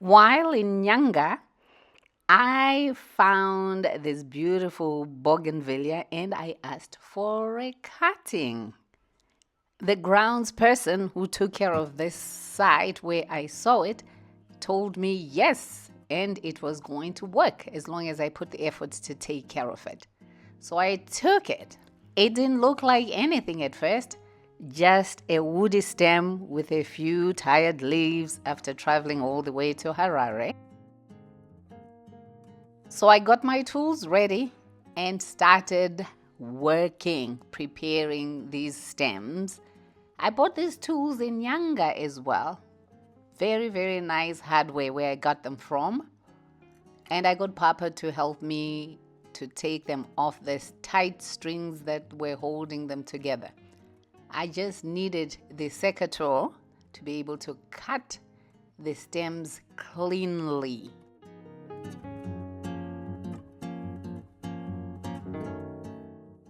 While in Nyanga, I found this beautiful Bougainvillea and I asked for a cutting. The grounds person who took care of this site where I saw it told me yes, and it was going to work as long as I put the effort to take care of it. So I took it. It didn't look like anything at first, just a woody stem with a few tired leaves after traveling all the way to Harare. So I got my tools ready and started working, preparing these stems. I bought these tools in Nyanga as well. Very, very nice hardware where I got them from. And I got Papa to help me to take them off these tight strings that were holding them together. I just needed the secateur to be able to cut the stems cleanly.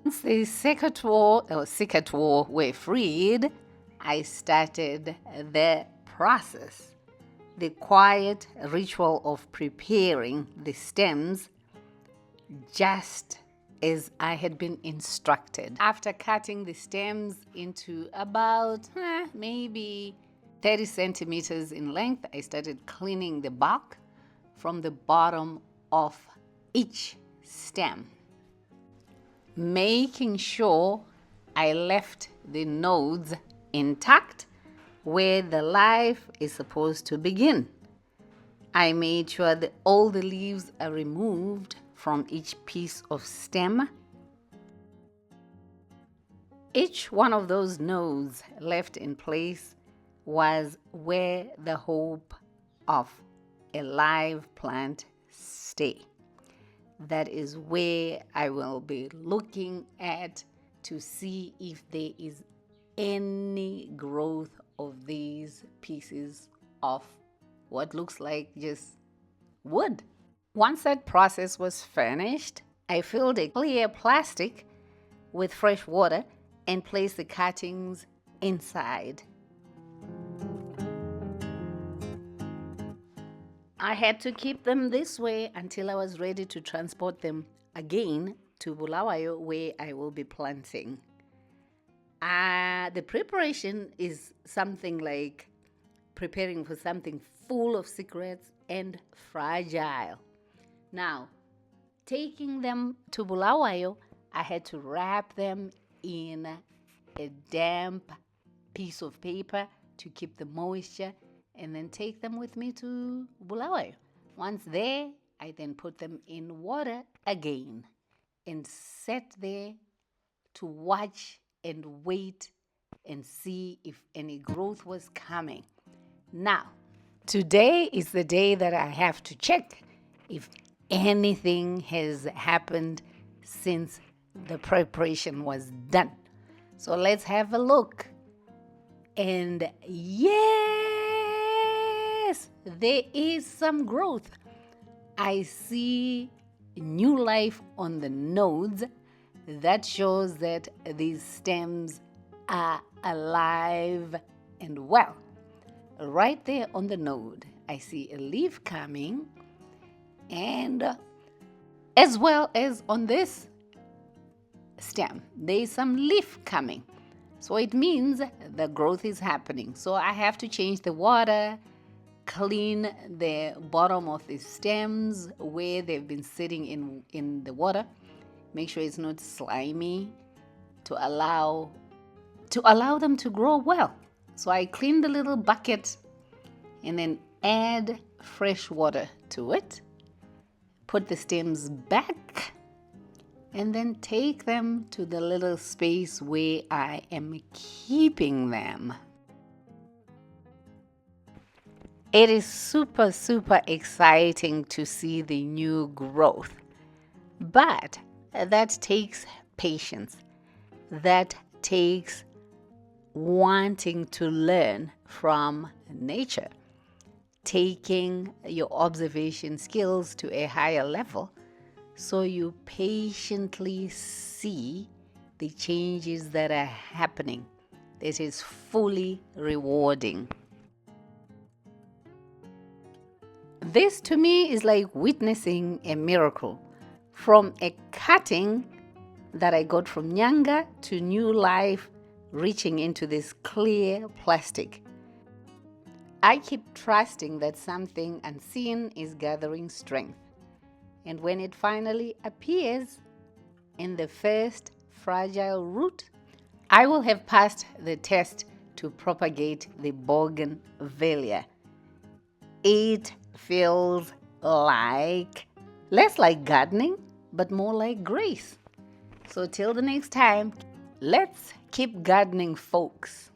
Once the secateur were freed, I started the process, the quiet ritual of preparing the stems just as I had been instructed. After cutting the stems into about maybe 30 centimeters in length, I started cleaning the bark from the bottom of each stem, making sure I left the nodes intact where the life is supposed to begin. I made sure that all the leaves are removed from each piece of stem. Each one of those nodes left in place was where the hope of a live plant stay. That is where I will be looking at to see if there is any growth of these pieces of what looks like just wood. Once that process was finished, I filled a clear plastic with fresh water and placed the cuttings inside. I had to keep them this way until I was ready to transport them again to Bulawayo, where I will be planting. The preparation is something like preparing for something full of secrets and fragile. Now, taking them to Bulawayo, I had to wrap them in a damp piece of paper to keep the moisture and then take them with me to Bulawayo. Once there, I then put them in water again and sat there to watch and wait and see if any growth was coming. Now, today is the day that I have to check if anything has happened since the preparation was done. So let's have a look. And yes, there is some growth. I see new life on the nodes. That shows that these stems are alive and well. Right there on the node, I see a leaf coming, and as well as on this stem, there is some leaf coming. So it means the growth is happening. So I have to change the water, clean the bottom of the stems where they've been sitting in the water. Make sure it's not slimy to allow them to grow well. So I clean the little bucket and then add fresh water to it. Put the stems back and then take them to the little space where I am keeping them. It is super, super exciting to see the new growth. But that takes patience. That takes wanting to learn from nature. Taking your observation skills to a higher level so you patiently see the changes that are happening. It is fully rewarding. This to me is like witnessing a miracle. From a cutting that I got from Nyanga to new life reaching into this clear plastic. I keep trusting that something unseen is gathering strength. And when it finally appears in the first fragile root, I will have passed the test to propagate the Bougainvillea. It feels like less like gardening, but more like grace. So till the next time, let's keep gardening, folks.